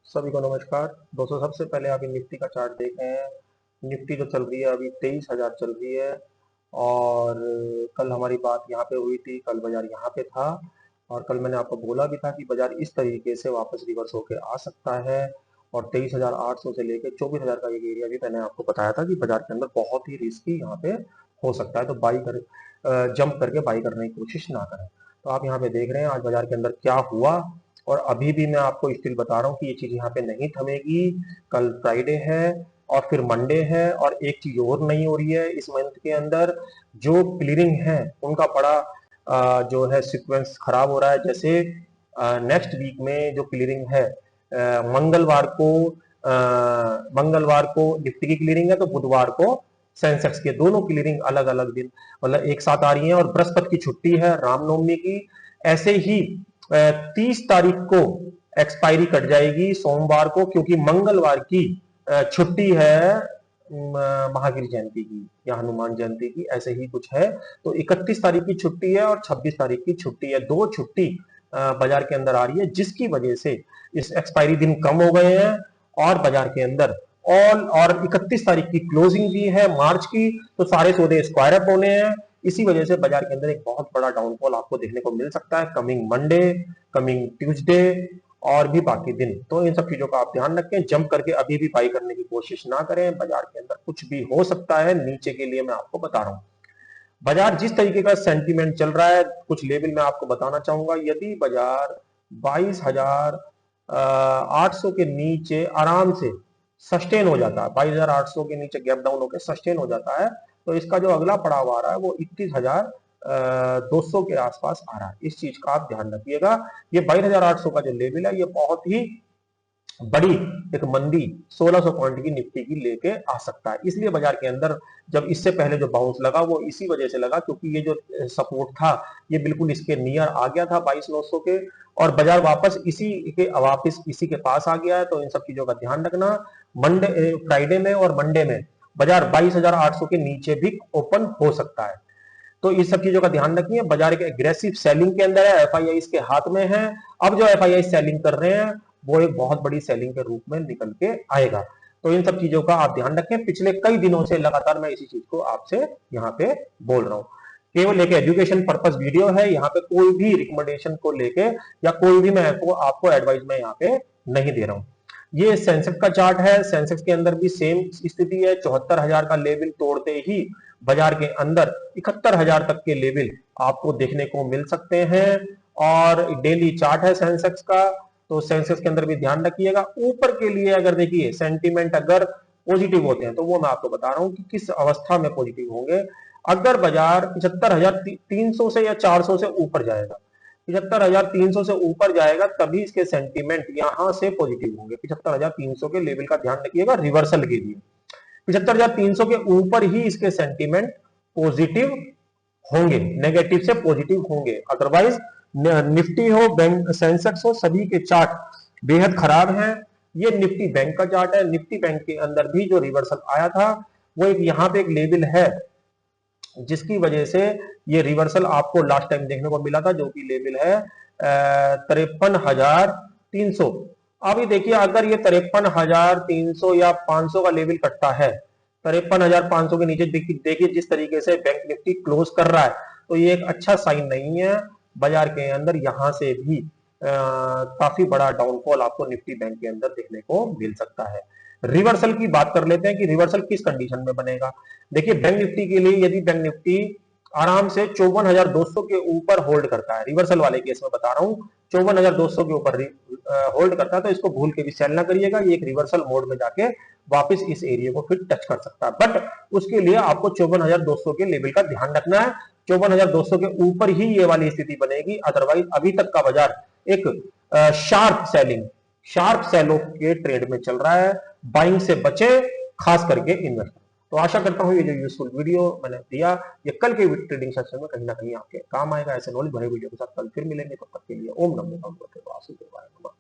सभी को नमस्कार दोस्तों। सबसे पहले आप निफ्टी का चार्ट देख रहे हैं। निफ्टी जो चल रही है अभी 23,000 चल रही है। और कल हमारी बात यहाँ पे हुई थी, कल बाजार यहाँ पे था। और कल मैंने आपको बोला भी था कि बाजार इस तरीके से वापस रिवर्स होके आ सकता है। और 23,800 से लेके 24,000 का एक एरिया भी मैंने आपको बताया था कि बाजार के अंदर बहुत ही रिस्की यहाँ पे हो सकता है, तो बाई कर जंप करके बाई करने की कोशिश ना करें। तो आप यहाँ पे देख रहे हैं आज बाजार के अंदर क्या हुआ। और अभी भी मैं आपको स्टिल बता रहा हूँ कि ये चीज यहाँ पे नहीं थमेगी। कल फ्राइडे है और फिर मंडे है, और एक चीज और नहीं हो रही है इस मंथ के अंदर। जो क्लियरिंग है उनका बड़ा जो है सीक्वेंस खराब हो रहा है। जैसे नेक्स्ट वीक में जो क्लियरिंग है, मंगलवार को निफ्टी की क्लियरिंग है, तो बुधवार को सेंसेक्स के, दोनों क्लियरिंग अलग अलग दिन मतलब एक साथ आ रही है। और बृहस्पति की छुट्टी है, रामनवमी की। ऐसे ही 30 तारीख को एक्सपायरी कट जाएगी सोमवार को, क्योंकि मंगलवार की छुट्टी है महावीर जयंती की या हनुमान जयंती की, ऐसे ही कुछ है। तो 31 तारीख की छुट्टी है और 26 तारीख की छुट्टी है, दो छुट्टी बाजार के अंदर आ रही है, जिसकी वजह से इस एक्सपायरी दिन कम हो गए हैं। और बाजार के अंदर और 31 तारीख की क्लोजिंग भी है मार्च की, तो सारे सौदे स्क्वायर अप होने हैं। इसी वजह से बाजार के अंदर एक बहुत बड़ा डाउनफॉल आपको देखने को मिल सकता है कमिंग मंडे, कमिंग ट्यूसडे और भी बाकी दिन। तो इन सब चीजों का आप ध्यान रखें। जंप करके अभी भी बाई करने की कोशिश ना करें, बाजार के अंदर कुछ भी हो सकता है। नीचे के लिए मैं आपको बता रहा हूं, बाजार जिस तरीके का सेंटीमेंट चल रहा है, कुछ लेवल मैं आपको बताना चाहूंगा। यदि बाजार 22,800 के नीचे आराम से सस्टेन हो जाता है, 22,800 के नीचे गैप डाउन होकर सस्टेन हो जाता है, तो इसका जो अगला पड़ाव आ रहा है वो 21,200 के आसपास आ रहा है। इस चीज का आप ध्यान रखिएगा। ये 22,800 का जो लेवल है, ये बहुत ही बड़ी एक मंदी 1600 पॉइंट की निफ्टी की लेके आ सकता है। इसलिए बाजार के अंदर जब इससे पहले जो बाउंस लगा वो इसी वजह से लगा, क्योंकि ये जो सपोर्ट था ये बिल्कुल इसके नियर आ गया था 22,900 के, और बाजार वापस इसी के पास आ गया है। तो इन सब चीजों का ध्यान रखना। मंडे, फ्राइडे में और मंडे में बाजार 22,800 के नीचे भी ओपन हो सकता है। तो इस सब चीजों का ध्यान रखिए। बाजार के एग्रेसिव सेलिंग के अंदर है, एफआईआई इसके हाथ में है। अब जो एफआईआई सेलिंग कर रहे हैं वो एक बहुत बड़ी सेलिंग के रूप में निकल के आएगा। तो इन सब चीजों का आप ध्यान रखें। पिछले कई दिनों से लगातार मैं इसी चीज को आपसे यहाँ पे बोल रहा हूँ। केवल एक एजुकेशन पर्पस वीडियो है, यहाँ पे कोई भी रिकमेंडेशन को लेके या कोई भी मैं आपको एडवाइस में यहाँ पे नहीं दे रहा हूँ। ये सेंसेक्स का चार्ट है। सेंसेक्स के अंदर भी सेम स्थिति है। 74,000 का लेवल तोड़ते ही बाजार के अंदर 71,000 तक के लेवल आपको देखने को मिल सकते हैं। और डेली चार्ट है सेंसेक्स का, तो सेंसेक्स के अंदर भी ध्यान रखिएगा। ऊपर के लिए अगर देखिए सेंटीमेंट अगर पॉजिटिव होते हैं, तो वो मैं आपको बता रहा हूं कि किस अवस्था में पॉजिटिव होंगे। अगर बाजार 75,300 से या 400 से ऊपर जाएगा, 75,300 से ऊपर जाएगा, तभी इसके सेंटीमेंट यहां से पॉजिटिव होंगे। 75,300 के लेवल का ध्यान रखिएगा रिवर्सल के लिए। 75,300 के ऊपर ही इसके सेंटीमेंट पॉजिटिव होंगे, नेगेटिव से पॉजिटिव होंगे। अदरवाइज निफ्टी हो, बैंक, सेंसेक्स हो, सभी के चार्ट बेहद खराब हैं। ये निफ्टी बैंक का चार्ट है। निफ्टी बैंक के अंदर भी जो रिवर्सल आया था वो एक यहाँ पे एक लेवल है, जिसकी वजह से ये रिवर्सल आपको लास्ट टाइम देखने को मिला था, जो कि लेवल है 53,300। अभी देखिए अगर ये 53,300 या 500 का लेवल कटता है, 53,500 के नीचे देखिए जिस तरीके से बैंक निफ्टी क्लोज कर रहा है, तो ये एक अच्छा साइन नहीं है। बाजार के अंदर यहां से भी काफी बड़ा डाउनफॉल आपको निफ्टी बैंक के अंदर देखने को मिल सकता है। रिवर्सल की बात कर लेते हैं कि रिवर्सल किस कंडीशन में बनेगा। देखिए बैंक निफ्टी के लिए यदि बैंक निफ्टी आराम से 54,200 के ऊपर होल्ड करता है, रिवर्सल वाले केस में बता रहा हूं, 54,200 के ऊपर होल्ड करता है, तो इसको भूल के भी सेल ना करिएगा। ये एक रिवर्सल मोड में जाके वापस इस एरिया को फिर टच कर सकता है, बट उसके लिए आपको 54,200 के लेवल का ध्यान रखना है। 54,200 के ऊपर ही ये वाली स्थिति बनेगी। अदरवाइज अभी तक का बाजार एक शार्प सेलो के ट्रेड में चल रहा है। बाइंग से बचे, खास करके इन्वेस्टर। तो आशा करता हूं ये जो यूजफुल वीडियो मैंने दिया, ये कल के ट्रेडिंग सेशन में कहीं ना कहीं आपके काम आएगा। ऐसे नॉलेज भरे वीडियो के साथ कल फिर मिलेंगे। तब तक के लिए ओम नमो भगवते वासुदेवाय नमः।